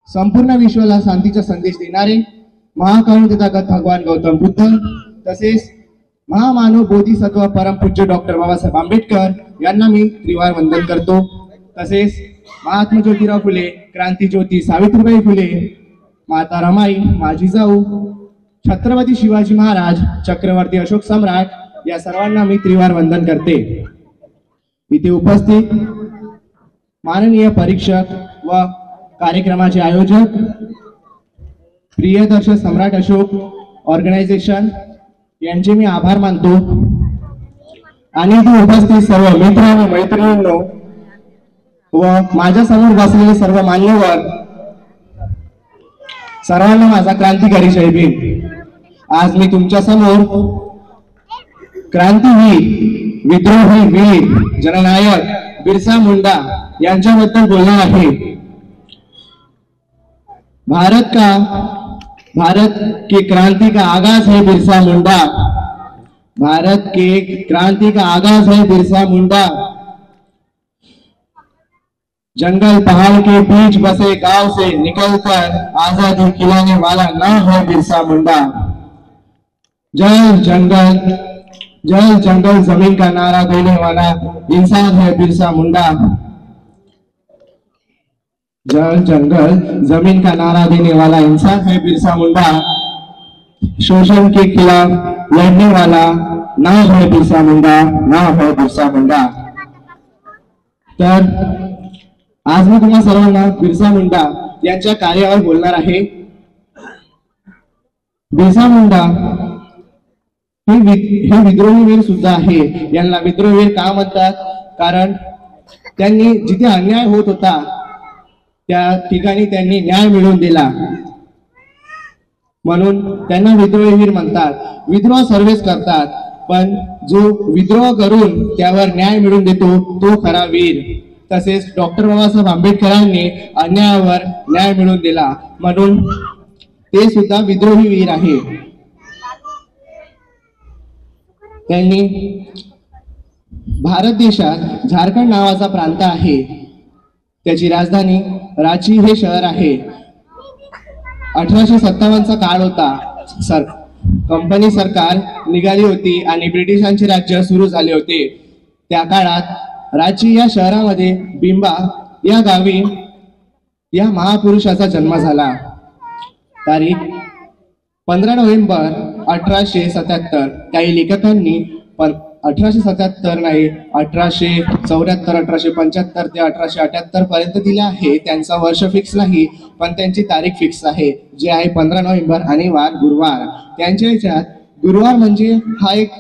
संपूर्ण विश्वाला शांतीचा संदेश देणारे महाकारुण्य तथागत भगवान गौतम बुद्ध तसेच महामानव बोधिसत्व परमपूज्य डॉक्टर बाबासाहेब आंबेडकर यांना मी त्रिवार वंदन करतो। तसेच महात्मा ज्योतिराव फुले, क्रांतीज्योती सावित्रीबाई फुले, माता रमाई, माझी जाऊ, छत्रपती शिवाजी महाराज, चक्रवर्ती अशोक सम्राट या सर्वांना मी त्रिवार वंदन करते। इथे उपस्थित माननीय परीक्षक व कार्यक्रमाचे आयोजक प्रियदर्शक सम्राट अशोक ऑर्गनायझेशन यांचे मी आभार मानतो आणि इथे उपस्थित सर्व मित्र व मैत्रिणींनो व माझ्या समोर बसलेले सर्व मान्यवर सर्वांना माझा क्रांतिकारी जय भीम। आज मी तुमच्या समोर क्रांतीवीर, विद्रोही वीर, जननायक बिरसा मुंडा यांच्याबद्दल बोलणार आहे। भारत की क्रांति का आगाज है बिरसा मुंडा, भारत के क्रांति का आगाज है बिरसा मुंडा। जंगल पहाड़ के बीच बसे गांव से निकलकर आजादी खिलाने वाला नाम है बिरसा मुंडा। जय जंगल जमीन का नारा देने वाला इंसान है बिरसा मुंडा। जल जंगल जमीन का नारा देने वाला इंसान है बिरसा मुंडा। शोषण के खिलाफ लड़ने वाला नाम है बिरसा मुंडा, नाम है बिरसा मुंडा। तर आज मी तुम्हा सर्वांना बिरसा मुंडा यांच्या कार्यावर बोलणार आहे। बिरसा मुंडा हे विद्रोही वीर सुद्धा आहे। यांना विद्रोही वीर का म्हणतात? कारण त्यांनी जिथे अन्याय होत होता त्या ठिकाणी त्यांनी न्याय मिळवून दिला, म्हणून त्यांना विद्रोही वीर म्हणतात। विद्रोह सर्वच करतात, पण जो विद्रोह करून त्यावर न्याय मिळवून देतो तो खरा वीर। तसेच डॉक्टर बाबासाहेब आंबेडकरांनी अन्यायावर न्याय मिळवून दिला, म्हणून ते सुद्धा विद्रोही वीर आहे। त्यांनी भारत देशात झारखंड नावाचा प्रांत आहे, त्याची राजधानी रांची हे शहर आहे। 1857चा काळ होता, कंपनी सरकार निघाली होती आणि ब्रिटिशांचे राज्य सुरू झाले होते। त्या काळात रांची या शहरामध्ये बिंबा या गावी या महापुरुषाचा जन्म झाला। तारीख 15 नोव्हेंबर 1877। काही लेखकांनी 1877 नाही 1874, 1875 ते 1878 पर्यंत दिले आहे। त्यांचा वर्ष फिक्स नाही, पण त्यांची तारीख फिक्स आहे, जे आहे 15 नोव्हेंबर आणि वार गुरुवार। त्यांच्या ह्याच्यात गुरुवार म्हणजे हा एक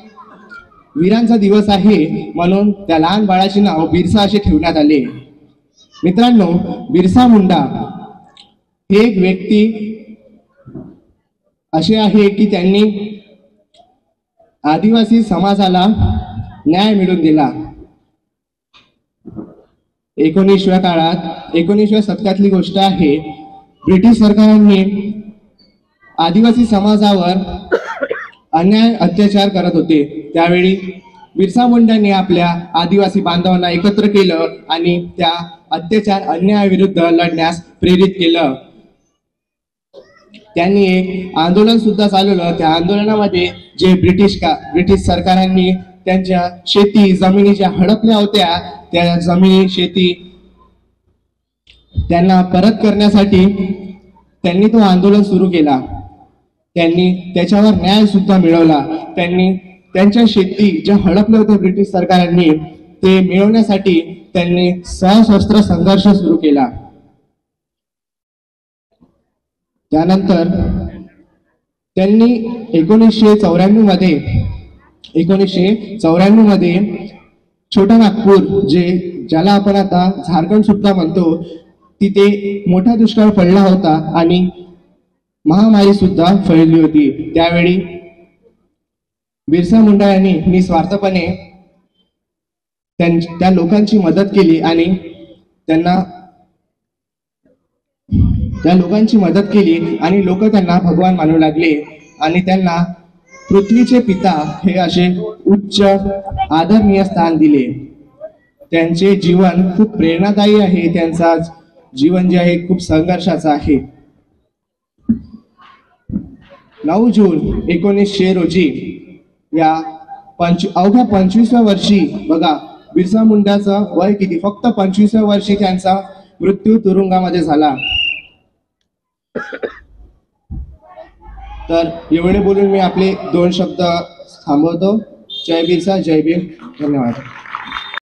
वीरांचा दिवस आहे, म्हणून त्या लहान बाळाचे नाव बिरसा असे ठेवण्यात आले। मित्रांनो, बिरसा मुंडा हे एक व्यक्ती असे आहे की त्यांनी आदिवासी समाजाला न्याय मिळवून दिला। 19व्या काळात 19व्या शतकातली गोष्ट आहे, ब्रिटिश सरकारांनी आदिवासी समाजावर अन्याय अत्याचार करत होते। त्यावेळी बिरसा मुंडांनी आपल्या आदिवासी बांधवांना एकत्र केलं आणि त्या अत्याचार अन्यायाविरुद्ध लढण्यास प्रेरित केलं। त्यांनी एक आंदोलन सुद्धा चालवलं। त्या आंदोलनामध्ये जे ब्रिटिश सरकारांनी त्यांच्या शेती जमिनी ज्या हडपल्या होत्या त्या जमिनी शेती त्यांना परत करण्यासाठी त्यांनी तो आंदोलन सुरू केला। त्यांनी त्याच्यावर न्याय सुद्धा मिळवला। त्यांनी त्यांच्या शेती ज्या हडपल्या होत्या ब्रिटिश सरकारांनी ते मिळवण्यासाठी त्यांनी सशस्त्र संघर्ष सुरू केला। त्यानंतर त्यांनी 1994 मध्ये छोटा नागपूर ज्याला आपण आता झारखंड सुद्धा म्हणतो, तिथे मोठा दुष्काळ पडला होता आणि महामारी सुद्धा फैलली होती। त्यावेळी बिरसा मुंडा यांनी निस्वार्थपणे त्या लोकांची मदत केली आणि लोक त्यांना भगवान मानू लागले आणि त्यांना पृथ्वीचे पिता हे असे उच्च आदरणीय स्थान दिले। त्यांचे जीवन खूप प्रेरणादायी आहे। त्यांचा जीवन जे आहे खूप संघर्षाचं आहे. 9 जून 1900 रोजी या अवघ्या 25व्या वर्षी बघा, बिरसा मुंडाचं वय किती, फक्त 25व्या वर्षी त्यांचा मृत्यू तुरुंगामध्ये झाला. तर एवढे बोलून मी आपले 2 शब्द थांबवतो. जय बिरसा, जय भीम, धन्यवाद.